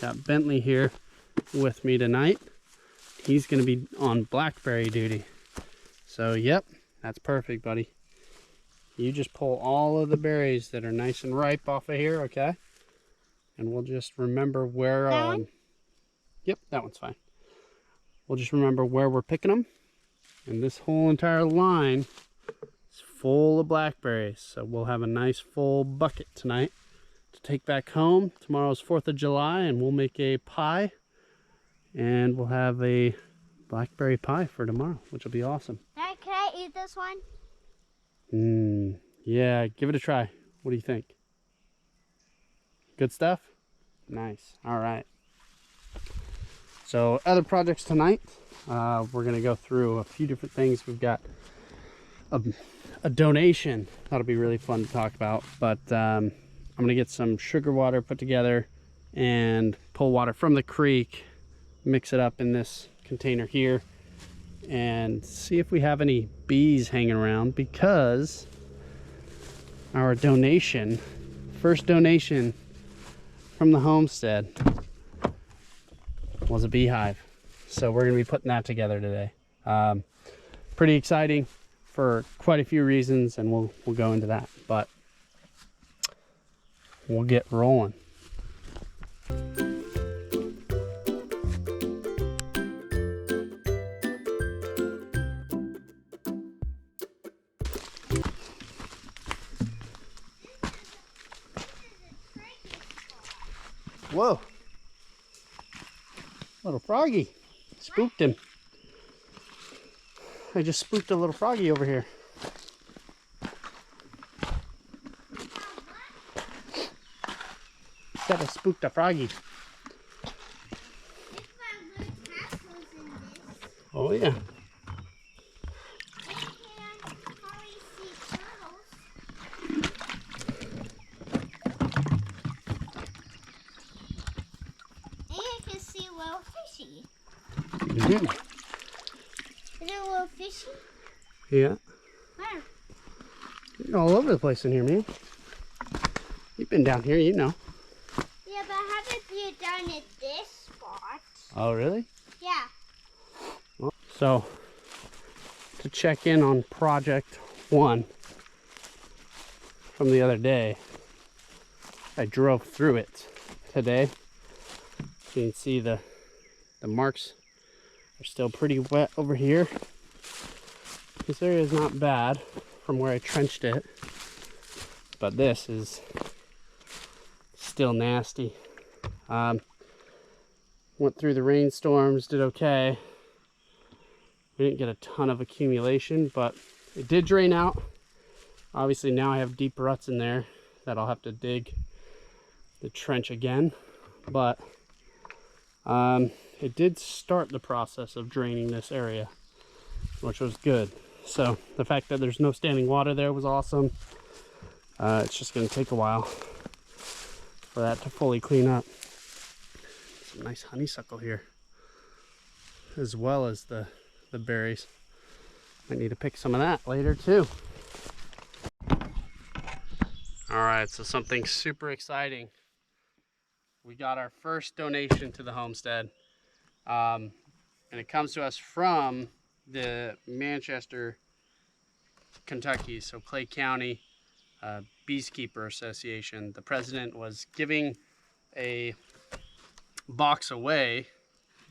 Got Bentley here with me tonight. He's going to be on blackberry duty. So, yep, that's perfect, buddy. You just pull all of the berries that are nice and ripe off of here, okay? And we'll just remember where... Yep, that one's fine. We'll just remember where we're picking them. And this whole entire line is full of blackberries. So we'll have a nice full bucket tonight to take back home. Tomorrow's 4th of July and we'll make a pie. And we'll have a blackberry pie for tomorrow, which will be awesome. Dad, can I eat this one? Yeah, give it a try. What do you think? Good stuff? Nice. All right. So other projects tonight, we're going to go through a few different things. We've got a donation that'll be really fun to talk about, but I'm going to get some sugar water put together and pull water from the creek, mix it up in this container here, and see if we have any bees hanging around, because our donation, first donation from the homestead, was a beehive. So we're going to be putting that together today. Pretty exciting for quite a few reasons, and we'll go into that, but we'll get rolling. Whoa, little froggy, spooked him. I just spooked a little froggy over here. Said I spooked a froggy. Oh yeah. Is it a little fishy? Yeah. Where? You're all over the place in here, man. You've been down here, you know. Yeah, but I haven't been down at this spot. Oh, really? Yeah. Well, so, to check in on project 1 from the other day, I drove through it today. So you can see the marks are still pretty wet over here. This area is not bad from where I trenched it, but this is still nasty. Went through the rainstorms, did okay. We didn't get a ton of accumulation, but it did drain out. Obviously now I have deep ruts in there that I'll have to dig the trench again, but it did start the process of draining this area, which was good. So the fact that there's no standing water there was awesome. It's just going to take a while for that to fully clean up. Some nice honeysuckle here, as well as the berries. I need to pick some of that later too. All right, so something super exciting. We got our first donation to the homestead, and it comes to us from the Manchester, Kentucky, so Clay County Beekeeper Association. The president was giving a box away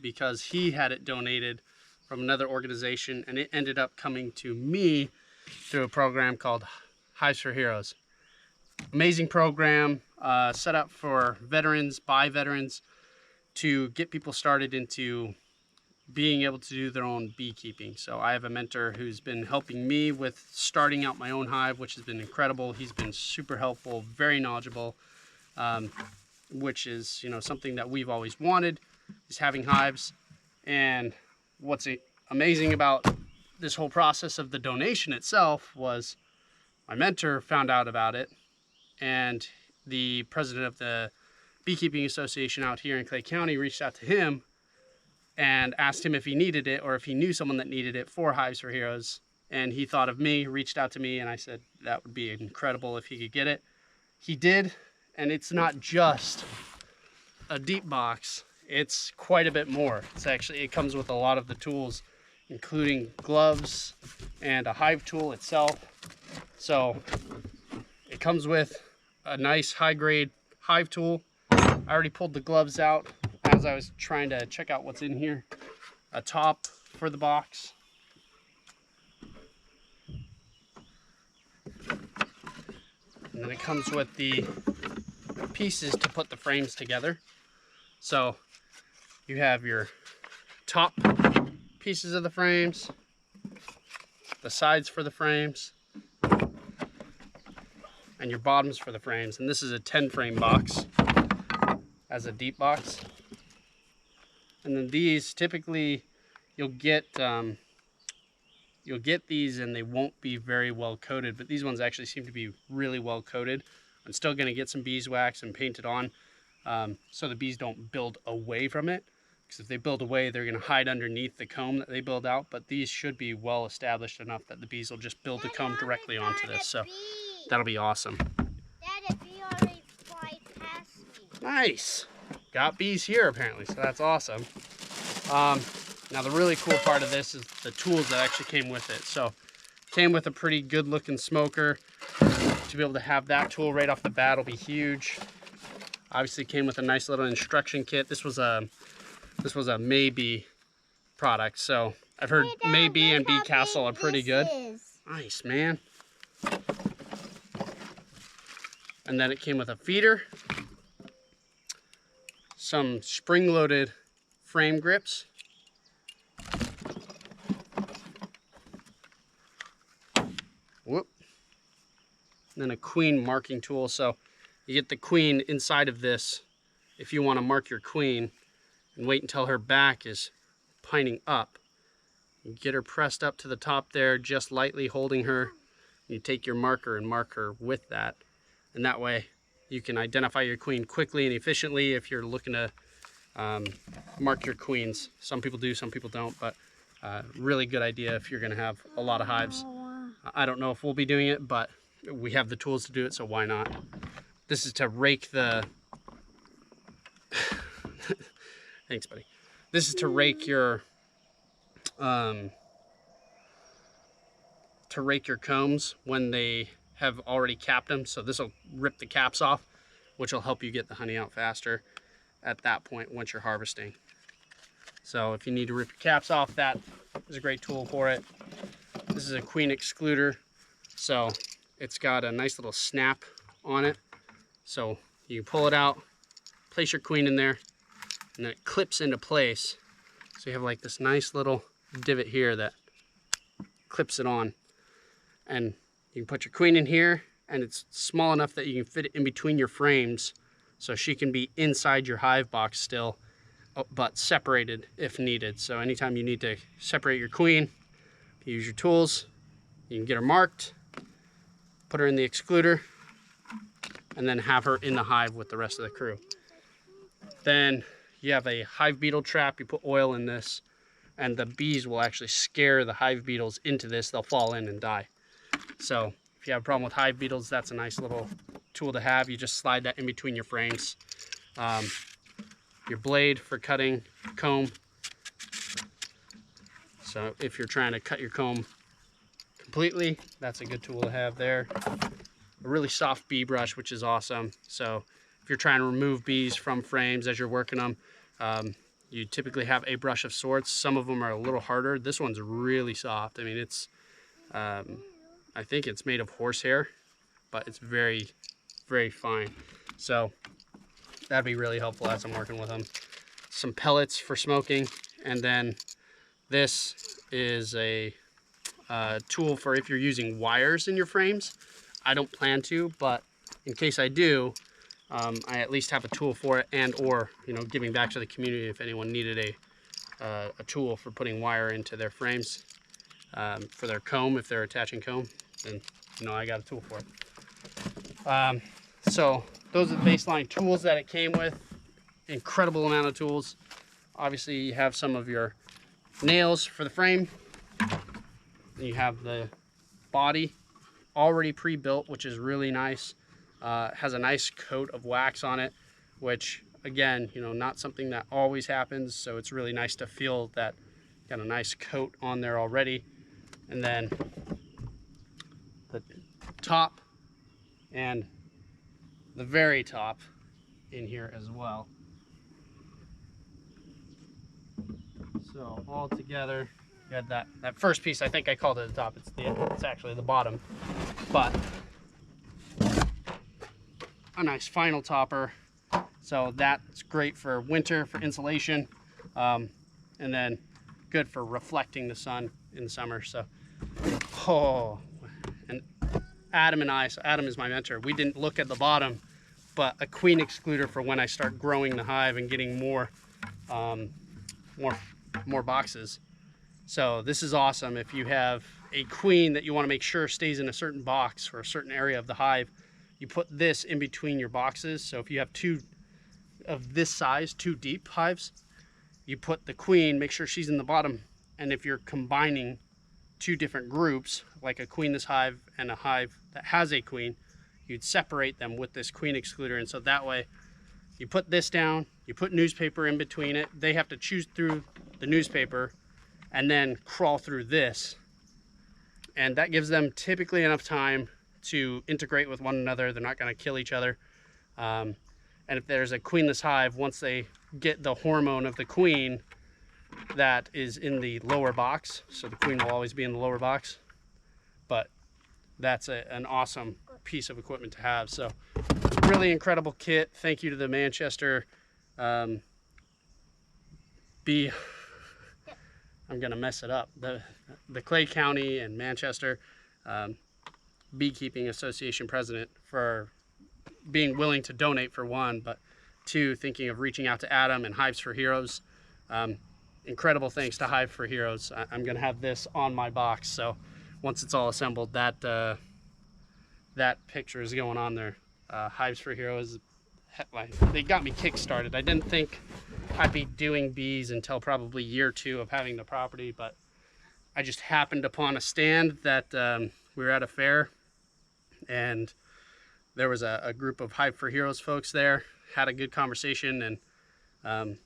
because he had it donated from another organization, and it ended up coming to me through a program called Hives for Heroes. Amazing program, set up for veterans, by veterans, to get people started into being able to do their own beekeeping. So I have a mentor who's been helping me with starting out my own hive, which has been incredible. He's been super helpful, very knowledgeable, which is, you know, something that we've always wanted, is having hives. And what's amazing about this whole process of the donation itself was my mentor found out about it, and the president of the Beekeeping Association out here in Clay County reached out to him and asked him if he needed it or if he knew someone that needed it for Hives for Heroes. And he thought of me, reached out to me, and I said that would be incredible if he could get it. He did, and it's not just a deep box, it's quite a bit more. It comes with a lot of the tools, including gloves and a hive tool itself. So it comes with a nice high-grade hive tool. I already pulled the gloves out as I was trying to check out what's in here. A top for the box. And then it comes with the pieces to put the frames together. So you have your top pieces of the frames, the sides for the frames, and your bottoms for the frames. And this is a 10 frame box as a deep box. And then these, typically you'll get these and they won't be very well coated, but these ones actually seem to be really well coated. I'm still going to get some beeswax and paint it on so the bees don't build away from it, because if they build away, they're going to hide underneath the comb that they build out. But these should be well established enough that the bees will just build the comb directly onto this. So that'll be awesome. Dad, a bee already flied past me. Nice. Got bees here apparently, so that's awesome. Now the really cool part of this is the tools that actually came with it. So came with a pretty good looking smoker. To be able to have that tool right off the bat will be huge. Obviously came with a nice little instruction kit. This was a Maybe product, so I've heard Hey, Dad, Maybe and look Bee how Castle are big pretty this good. is. Nice, man. And then it came with a feeder, some spring-loaded frame grips, whoop, and then a queen marking tool. So you get the queen inside of this if you want to mark your queen and wait until her back is pining up. You get her pressed up to the top there, just lightly holding her. You take your marker and mark her with that. And that way you can identify your queen quickly and efficiently if you're looking to mark your queens. Some people do, some people don't, but really good idea if you're gonna have a lot of hives. I don't know if we'll be doing it, but we have the tools to do it, so why not? This is to rake the... Thanks, buddy. This is to rake your combs when they have already capped them. So this will rip the caps off, which will help you get the honey out faster at that point once you're harvesting. So if you need to rip your caps off, that is a great tool for it. This is a queen excluder. So it's got a nice little snap on it. So you pull it out, place your queen in there, and then it clips into place. So you have like this nice little divot here that clips it on. And you can put your queen in here, and it's small enough that you can fit it in between your frames, so she can be inside your hive box still, but separated if needed. So anytime you need to separate your queen, you use your tools, you can get her marked, put her in the excluder, and then have her in the hive with the rest of the crew. Then you have a hive beetle trap. You put oil in this, and the bees will actually scare the hive beetles into this. They'll fall in and die. So if you have a problem with hive beetles, that's a nice little tool to have. You just slide that in between your frames. Your blade for cutting comb. So if you're trying to cut your comb completely, that's a good tool to have there. A really soft bee brush, which is awesome. So if you're trying to remove bees from frames as you're working them, you typically have a brush of sorts. Some of them are a little harder. This one's really soft. I mean, it's I think it's made of horsehair, but it's very, very fine. So that'd be really helpful as I'm working with them. Some pellets for smoking, and then this is a tool for if you're using wires in your frames. I don't plan to, but in case I do, I at least have a tool for it, and or giving back to the community if anyone needed a tool for putting wire into their frames for their comb. If they're attaching comb, then I got a tool for it. So those are the baseline tools that it came with. Incredible amount of tools. Obviously you have some of your nails for the frame. You have the body already pre-built, which is really nice. Has a nice coat of wax on it, which again, you know, not something that always happens. So it's really nice to feel that got a nice coat on there already. And then the top and the very top in here as well. So all together, you had that first piece. I think I called it the top. It's actually the bottom, but a nice final topper. So that's great for winter, for insulation, and then good for reflecting the sun in the summer. So, oh, and Adam and I, so Adam is my mentor, we didn't look at the bottom, but a queen excluder for when I start growing the hive and getting more boxes. So this is awesome. If you have a queen that you want to make sure stays in a certain box or a certain area of the hive, you put this in between your boxes. So if you have two of this size, two deep hives, you put the queen, make sure she's in the bottom. And if you're combining two different groups, like a queenless hive and a hive that has a queen, you'd separate them with this queen excluder. And so that way you put this down, you put newspaper in between it. They have to choose through the newspaper and then crawl through this. And that gives them typically enough time to integrate with one another. They're not going to kill each other. And if there's a queenless hive, once they get the hormone of the queen that is in the lower box, so the queen will always be in the lower box, but that's an awesome piece of equipment to have. So really incredible kit. Thank you to the Manchester I'm gonna mess it up, the Clay County and Manchester Beekeeping Association president for being willing to donate, for one, but two, thinking of reaching out to Adam and Hives for Heroes. Incredible thanks to Hive for Heroes. I'm gonna have this on my box, so once it's all assembled, that picture is going on there. Hives for Heroes, they got me kick-started. I didn't think I'd be doing bees until probably year 2 of having the property, but I just happened upon a stand that we were at a fair, and there was a group of Hive for Heroes folks there, had a good conversation, and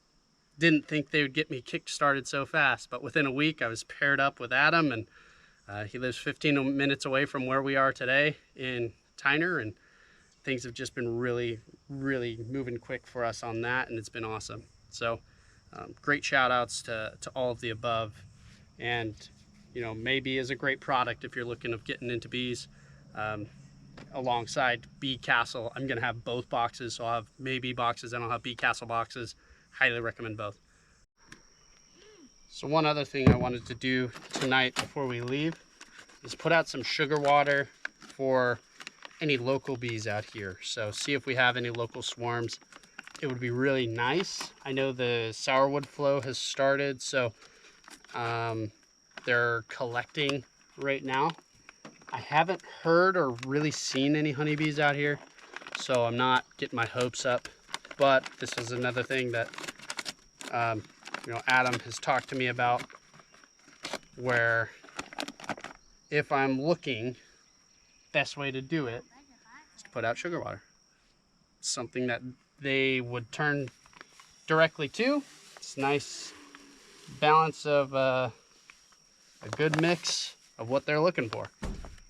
didn't think they would get me kick-started so fast. But within a week, I was paired up with Adam, and he lives 15 minutes away from where we are today in Tyner, and things have just been really, really moving quick for us on that, and it's been awesome. So great shout outs to all of the above. And you know, maybe is a great product if you're looking of getting into bees. Alongside Bee Castle, I'm gonna have both boxes, so I'll have maybe boxes and I'll have Bee Castle boxes. Highly recommend both. So one other thing I wanted to do tonight before we leave is put out some sugar water for any local bees out here. So see if we have any local swarms. It would be really nice. I know the sourwood flow has started, so they're collecting right now. I haven't heard or really seen any honeybees out here, so I'm not getting my hopes up. But this is another thing that you know, Adam has talked to me about, where if I'm looking, best way to do it is to put out sugar water. It's something that they would turn directly to. It's a nice balance of a good mix of what they're looking for.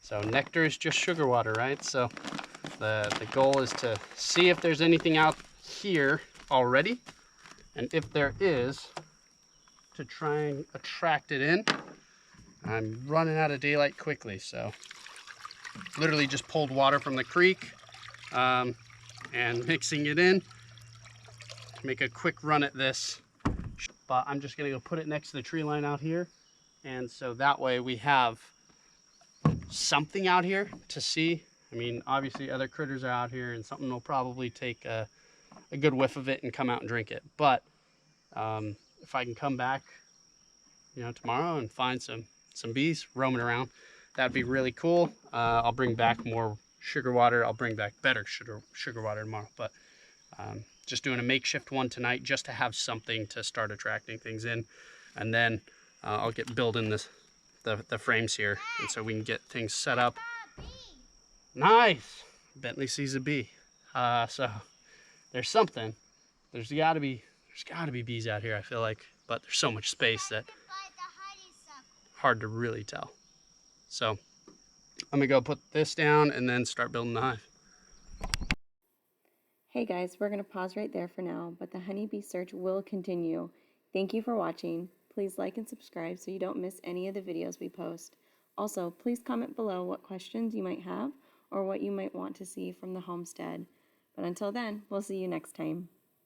So nectar is just sugar water, right? So the goal is to see if there's anything out here already, and if there is, to try and attract it in. I'm running out of daylight quickly, so literally just pulled water from the creek and mixing it in. Make a quick run at this, but I'm just gonna go put it next to the tree line out here, and so that way we have something out here to see. I mean, obviously other critters are out here, and something will probably take a good whiff of it and come out and drink it. But if I can come back, you know, tomorrow and find some bees roaming around, that'd be really cool. I'll bring back more sugar water. I'll bring back better sugar water tomorrow. But just doing a makeshift one tonight just to have something to start attracting things in, and then I'll get building the frames here, and so we can get things set up. Nice. Bentley sees a bee. So there's something. There's gotta be bees out here, I feel like, but there's so much space that hard to really tell. So I'm gonna go put this down and then start building the hive. Hey guys, we're going to pause right there for now, but the honeybee search will continue. Thank you for watching. Please like and subscribe so you don't miss any of the videos we post. Also, please comment below what questions you might have or what you might want to see from the homestead. But until then, we'll see you next time.